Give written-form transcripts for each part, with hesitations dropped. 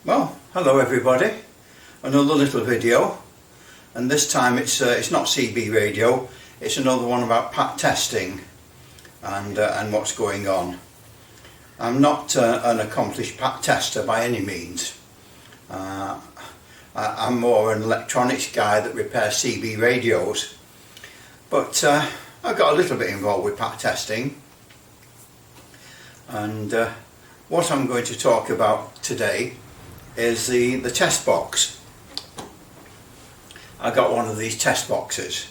Well, hello everybody. Another little video, and this time it's not CB radio. It's another one about pat testing and what's going on. I'm not an accomplished pat tester by any means. I'm more an electronics guy that repairs CB radios, but I got a little bit involved with pat testing, and what I'm going to talk about today is the test box. I got one of these test boxes,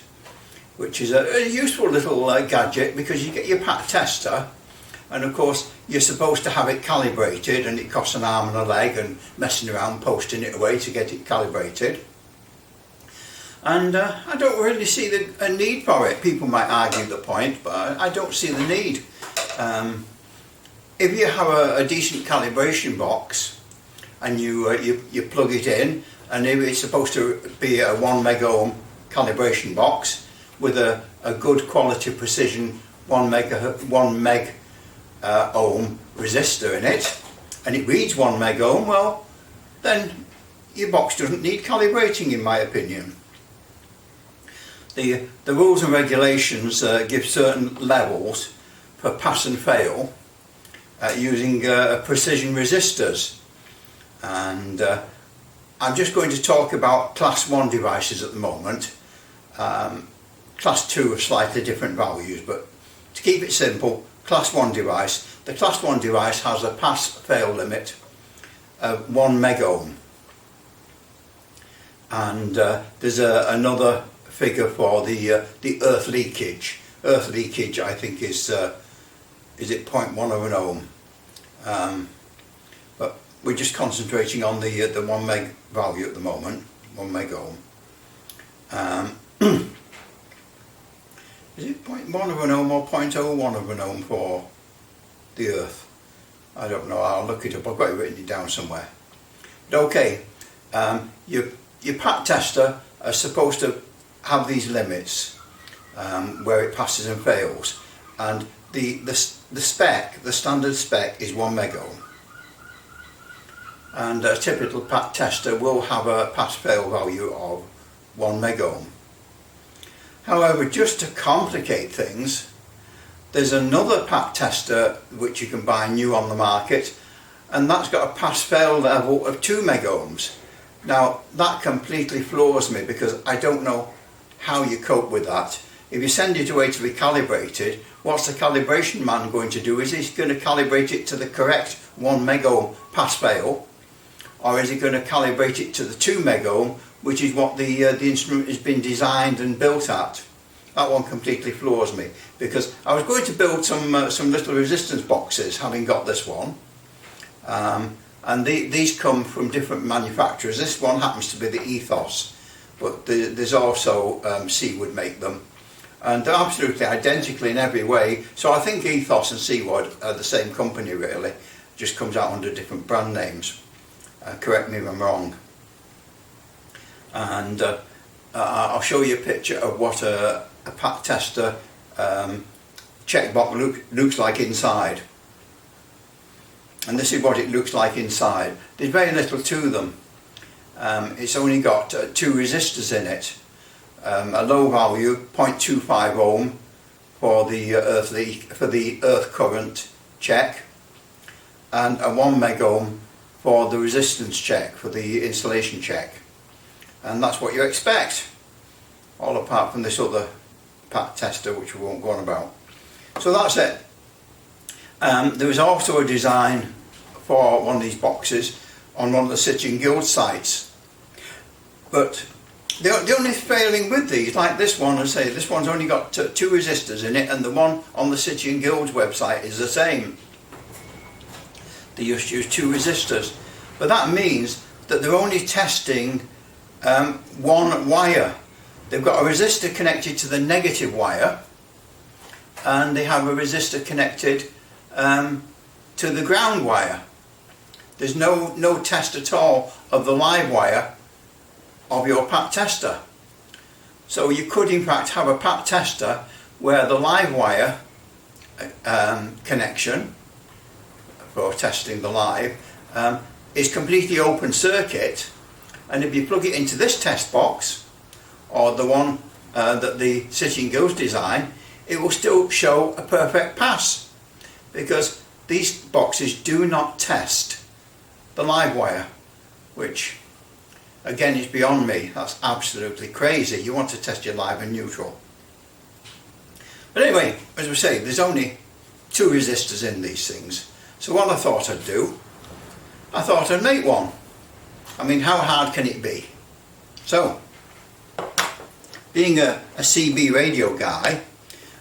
which is a useful little gadget, because you get your pat tester, and of course you're supposed to have it calibrated, and it costs an arm and a leg and messing around posting it away to get it calibrated. And I don't really see a need for it. People might argue the point, but I don't see the need. If you have a decent calibration box and you plug it in, and if it's supposed to be a 1 meg ohm calibration box with a good quality precision 1 meg ohm resistor in it, and it reads 1 meg ohm, well then your box doesn't need calibrating, in my opinion. The rules and regulations give certain levels for pass and fail using precision resistors, and I'm just going to talk about class 1 devices at the moment. Class 2 are slightly different values, but to keep it simple, class 1 device. The class 1 device has a pass-fail limit of 1 meg ohm, and there's another figure for the earth leakage. Earth leakage, I think, is it 0.1 of an ohm, but we're just concentrating on the 1 meg value at the moment, 1 meg ohm. Is it 0.1 of an ohm or 0.01 of an ohm for the earth? I don't know, I'll look it up. I've got it written down somewhere. But okay, your pat tester are supposed to have these limits where it passes and fails, and the standard spec is 1 meg ohm, and a typical pat tester will have a pass-fail value of 1 meg ohm. However, just to complicate things, there's another pat tester which you can buy new on the market, and that's got a pass-fail level of 2 meg ohms. Now that completely floors me, because I don't know how you cope with that. If you send it away to be calibrated, what's the calibration man going to do? Is he going to calibrate it to the correct 1 meg ohm pass-fail, or is he going to calibrate it to the 2 meg ohm, which is what the instrument has been designed and built at? That one completely floors me, because I was going to build some little resistance boxes, having got this one, and these come from different manufacturers. This one happens to be the Ethos, but there's also Seawood make them, and they're absolutely identical in every way. So I think Ethos and Seawood are the same company, really, just comes out under different brand names. Correct me if I'm wrong. And I'll show you a picture of what a pat tester checkbox looks like inside. And this is what it looks like inside. There's very little to them. It's only got 2 resistors in it. A low value 0.25 ohm for the earth current check, and a 1 meg ohm for the resistance check, for the insulation check. And that's what you expect, all apart from this other pat tester, which we won't go on about. So that's it. There is also a design for one of these boxes on one of the City and Guild sites, but the only failing with these, like this one, I say this one's only got 2 resistors in it, and the one on the City and Guild's website is the same. They just use 2 resistors, but that means that they're only testing 1 wire. They've got a resistor connected to the negative wire, and they have a resistor connected to the ground wire. There's no test at all of the live wire of your pat tester. So you could in fact have a pat tester where the live wire connection for testing the live is completely open circuit, and if you plug it into this test box or the one that the Sitting Ghost design, it will still show a perfect pass, because these boxes do not test the live wire, which again is beyond me. That's absolutely crazy. You want to test your live and neutral. But anyway, as we say, there's only 2 resistors in these things. So what I thought I'd do, I thought I'd make one. I mean, how hard can it be? So, being a CB radio guy,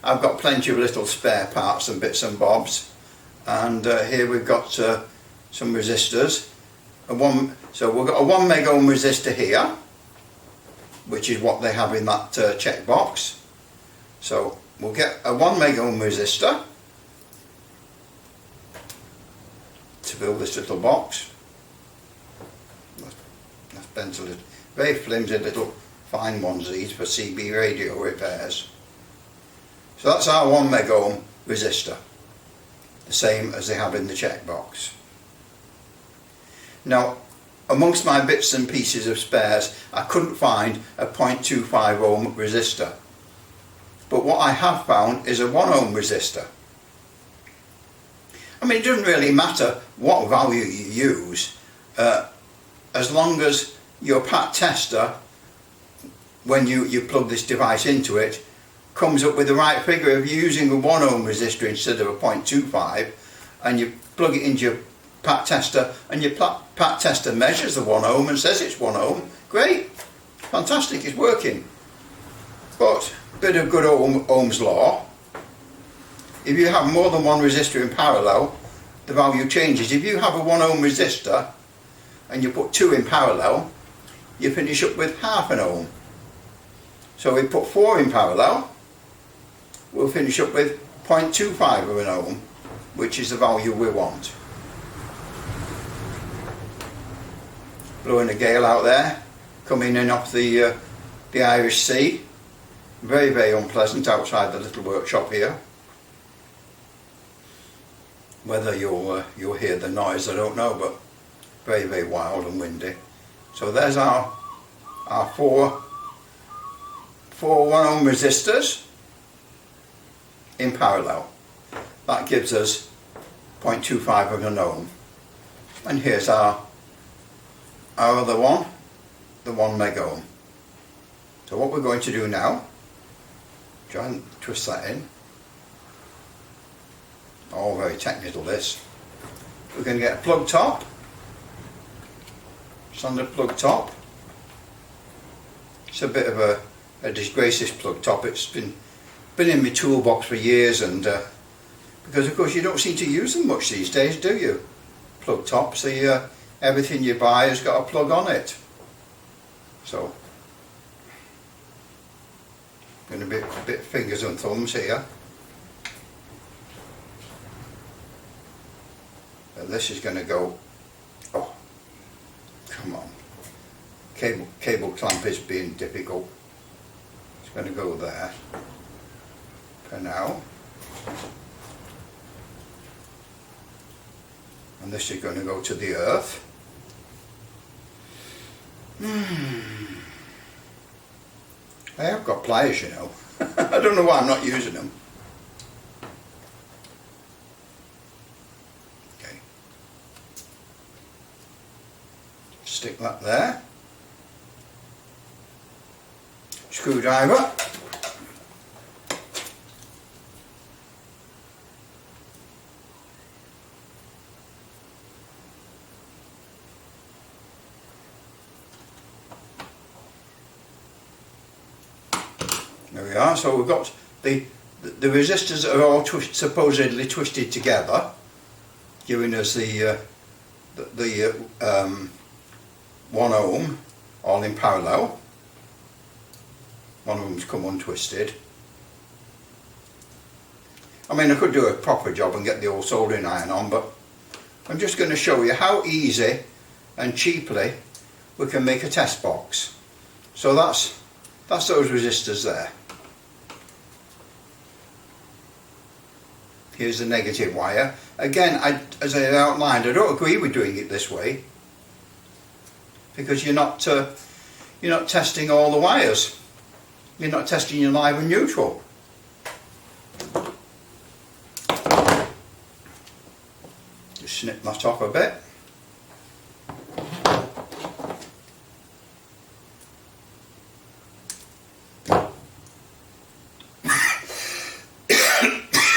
I've got plenty of little spare parts and bits and bobs. And here we've got some resistors. So we've got a 1 meg ohm resistor here, which is what they have in that checkbox. So we'll get a 1 meg ohm resistor to fill this little box. That's bent a little, very flimsy little fine ones these for CB radio repairs. So that's our 1 meg ohm resistor, the same as they have in the checkbox. Now, amongst my bits and pieces of spares, I couldn't find a 0.25 ohm resistor. But what I have found is a 1 ohm resistor. I mean, it doesn't really matter what value you use, as long as your pat tester, when you plug this device into it, comes up with the right figure. If you're using a 1 ohm resistor instead of a 0.25, and you plug it into your pat tester, and your pat tester measures the 1 ohm and says it's 1 ohm, great, fantastic, it's working. But bit of good Ohm's law, if you have more than one resistor in parallel, the value changes. If you have a 1 ohm resistor and you put 2 in parallel, you finish up with half an ohm. So we put 4 in parallel, we'll finish up with 0.25 of an ohm, which is the value we want. Blowing a gale out there, coming in off the Irish Sea. Very, very unpleasant outside the little workshop here. Whether you'll hear the noise, I don't know, but very, very wild and windy. So there's our 4 1 ohm resistors in parallel. That gives us 0.25 of an ohm. And here's our other one, the 1 meg ohm. So what we're going to do now, try and twist that in. All very technical this. We're going to get a plug top, standard plug top. It's a bit of a disgrace, this plug top. It's been in my toolbox for years, and because of course you don't seem to use them much these days, do you? Plug tops, everything you buy has got a plug on it. So going to be a bit fingers and thumbs here. And this is going to go, oh, come on. Cable clamp is being difficult. It's going to go there for now. And this is going to go to the earth. I have got pliers, you know. I don't know why I'm not using them. Okay. Stick that there. Screwdriver. There we are. So we've got the resistors are all supposedly twisted together, giving us the 1 ohm all in parallel. One of them's come untwisted. I mean, I could do a proper job and get the old soldering iron on, but I'm just going to show you how easy and cheaply we can make a test box. So that's those resistors there. Here's the negative wire. Again, as I outlined, I don't agree with doing it this way. because you're not testing all the wires. You're not testing your live and neutral. Just snip that off a bit.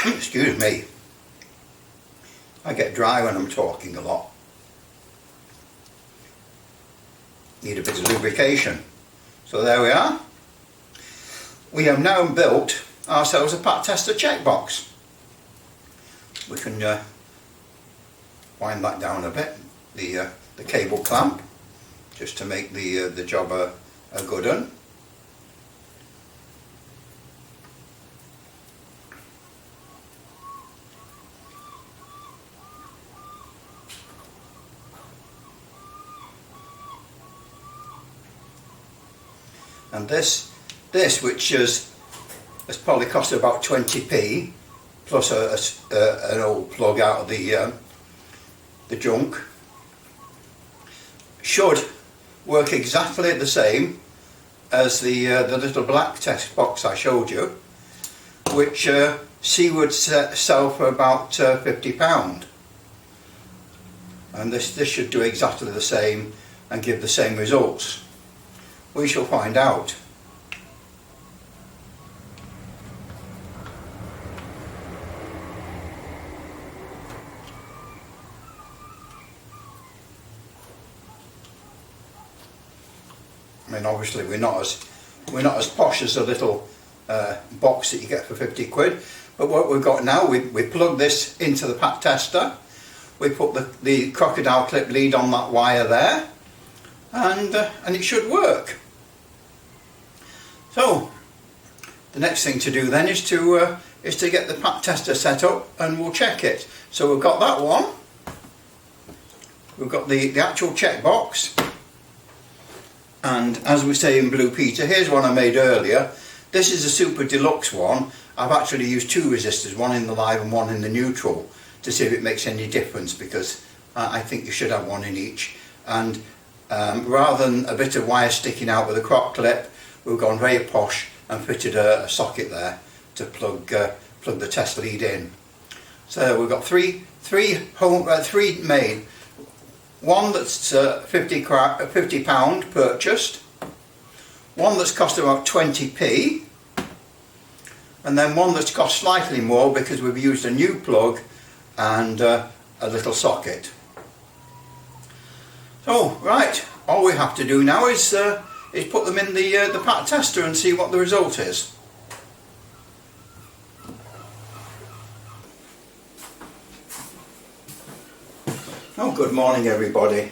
Excuse me. I get dry when I'm talking a lot. Need a bit of lubrication. So there we are. We have now built ourselves a pack tester checkbox. We can wind that down a bit, the cable clamp, just to make the job a good one. And this which has probably cost about 20p, plus an old plug out of the junk, should work exactly the same as the little black test box I showed you, which C would sell for about £50. And this should do exactly the same and give the same results. We shall find out. I mean, obviously we're not as posh as a little box that you get for 50 quid, but what we've got now, we plug this into the pack tester, we put the crocodile clip lead on that wire there, and it should work. So the next thing to do then is to get the pack tester set up, and we'll check it. So we've got that one, we've got the actual check box, and as we say in Blue Peter, here's one I made earlier. This is a super deluxe one. I've actually used two resistors, one in the live and one in the neutral, to see if it makes any difference, because I think you should have one in each. And rather than a bit of wire sticking out with a crop clip, we've gone very posh and fitted a socket there to plug the test lead in. So we've got three main. One that's £50 purchased, one that's cost about 20p, and then one that's cost slightly more because we've used a new plug and a little socket. So right, all we have to do now is put them in the pack tester and see what the result is. Oh, good morning everybody.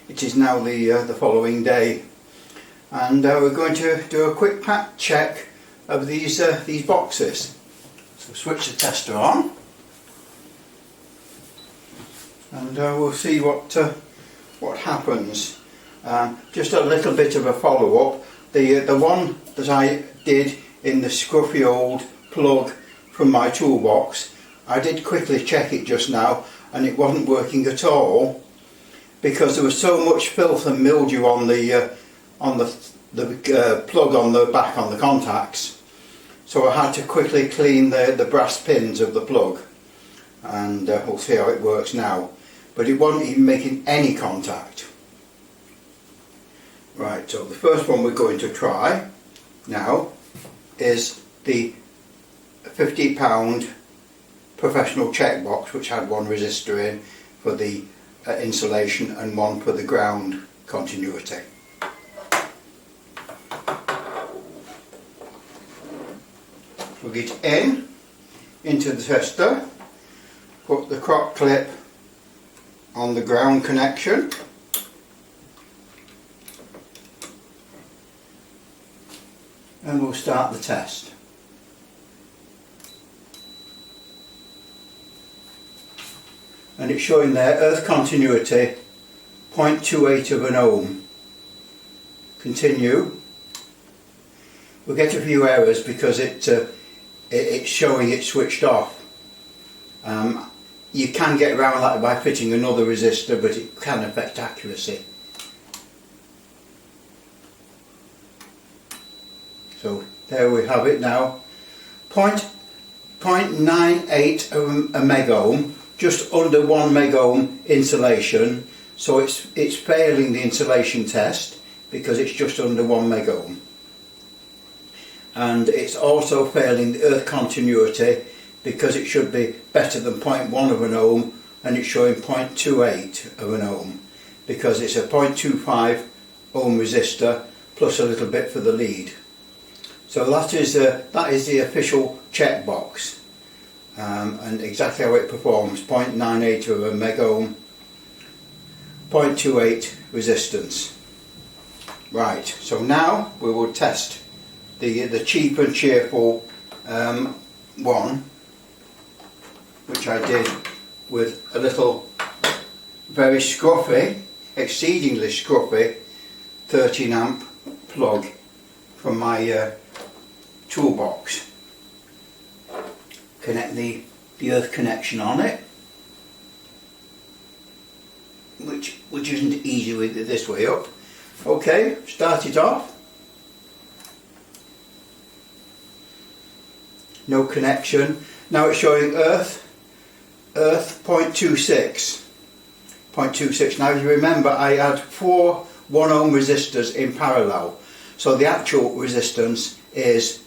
It is now the following day, and we're going to do a quick pack check of these boxes. So switch the tester on, and we'll see what happens. Just a little bit of a follow-up. The one that I did in the scruffy old plug from my toolbox, I did quickly check it just now, and it wasn't working at all because there was so much filth and mildew on the plug on the back on the contacts. So I had to quickly clean the brass pins of the plug, and we'll see how it works now. But it wasn't even making any contact. Right, so the first one we're going to try now is the £50 professional check box, which had one resistor in for the insulation and one for the ground continuity. Plug it into the tester, put the crop clip on the ground connection, and we'll start the test. And it's showing there earth continuity 0.28 of an ohm. Continue. We'll get a few errors because it's showing it switched off. You can get around that by fitting another resistor, but it can affect accuracy. There we have it now. 0.98 of a megohm, just under 1 megohm insulation. So it's failing the insulation test because it's just under 1 megohm. And it's also failing the earth continuity because it should be better than 0.1 of an ohm, and it's showing 0.28 of an ohm because it's a 0.25 ohm resistor plus a little bit for the lead. So that is the official checkbox, and exactly how it performs: 0.98 of a megohm, 0.28 resistance. Right, so now we will test the cheap and cheerful one, which I did with a little very scruffy, exceedingly scruffy 13 amp plug from my toolbox. Connect the earth connection on it, which isn't easy with it this way up. Okay, start it off. No connection. Now it's showing earth 0.26. 0.26. Now if you remember, I had 4 1 ohm resistors in parallel, so the actual resistance is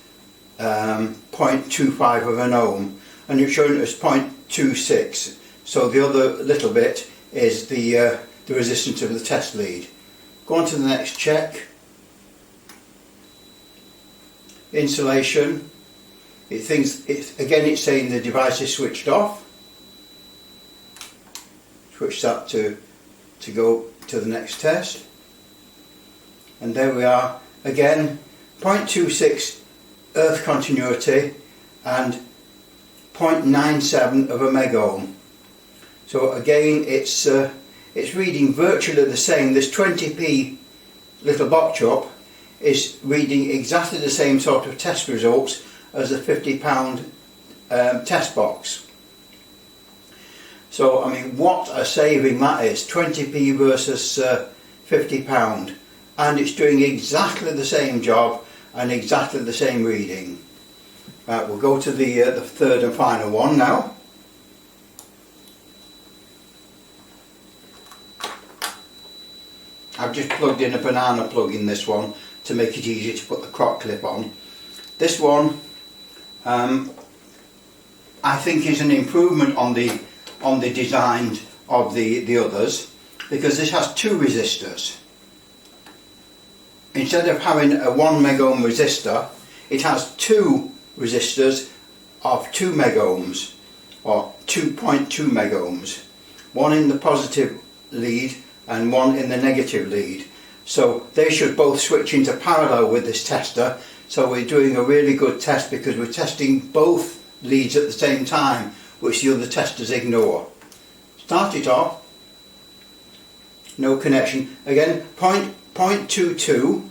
0.25 of an ohm, and it's showing as 0.26. So the other little bit is the resistance of the test lead. Go on to the next check. Insulation. It thinks it's saying the device is switched off. Switch that to go to the next test. And there we are again, 0.26 earth continuity and 0.97 of a megohm. So again it's reading virtually the same. This 20p little box up is reading exactly the same sort of test results as a £50 test box. So I mean, what a saving that is, 20p versus £50, and it's doing exactly the same job and exactly the same reading. Right, we'll go to the third and final one now. I've just plugged in a banana plug in this one to make it easier to put the crock clip on. This one I think is an improvement on the design of the others, because this has 2 resistors. Instead of having a 1 megohm resistor, it has 2 resistors of 2 megohms or 2.2 megohms, one in the positive lead and one in the negative lead. So they should both switch into parallel with this tester, so we're doing a really good test because we're testing both leads at the same time, which the other testers ignore. Start it off. No connection. Again, 0.22.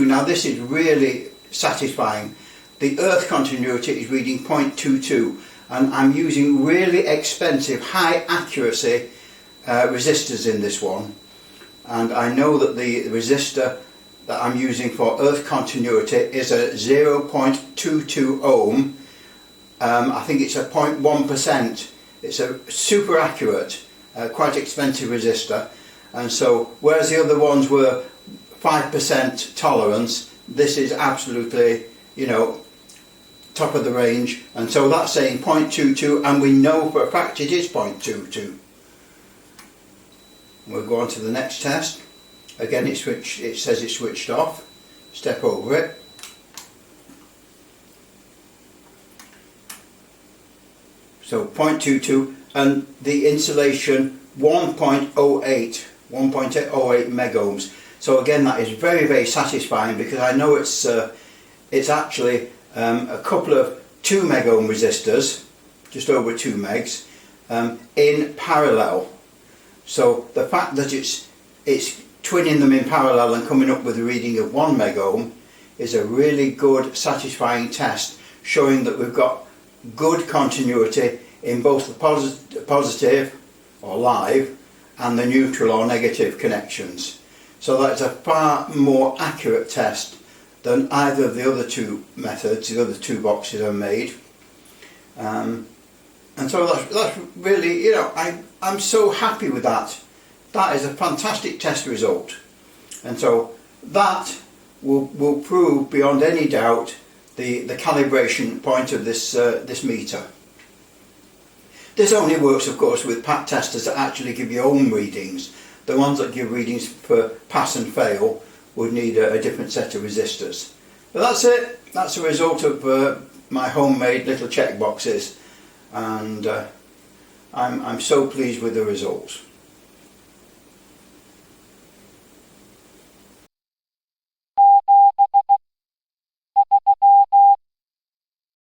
Now this is really satisfying. The earth continuity is reading 0.22, and I'm using really expensive, high accuracy resistors in this one. And I know that the resistor that I'm using for earth continuity is a 0.22 ohm. I think it's a 0.1%. It's a super accurate, quite expensive resistor, and so whereas the other ones were 5% tolerance, this is absolutely, top of the range, and so that's saying 0.22, and we know for a fact it is 0.22. We'll go on to the next test. Again, it says it's switched off. Step over it. So 0.22, and the insulation 1.08 megohms. So again, that is very, very satisfying, because I know it's actually a couple of 2 megohm resistors, just over 2 megs, in parallel. So the fact that it's twinning them in parallel and coming up with a reading of 1 megohm is a really good, satisfying test, showing that we've got good continuity in both the positive or live and the neutral or negative connections. So that's a far more accurate test than either of the other two methods, the other two boxes I made. And so that's really, you know, I'm so happy with that. That is a fantastic test result. And so that will prove beyond any doubt the calibration point of this meter. This only works, of course, with pat testers that actually give you own readings. The ones that give readings for pass and fail would need a different set of resistors. But that's it. That's the result of my homemade little check boxes, and I'm so pleased with the results.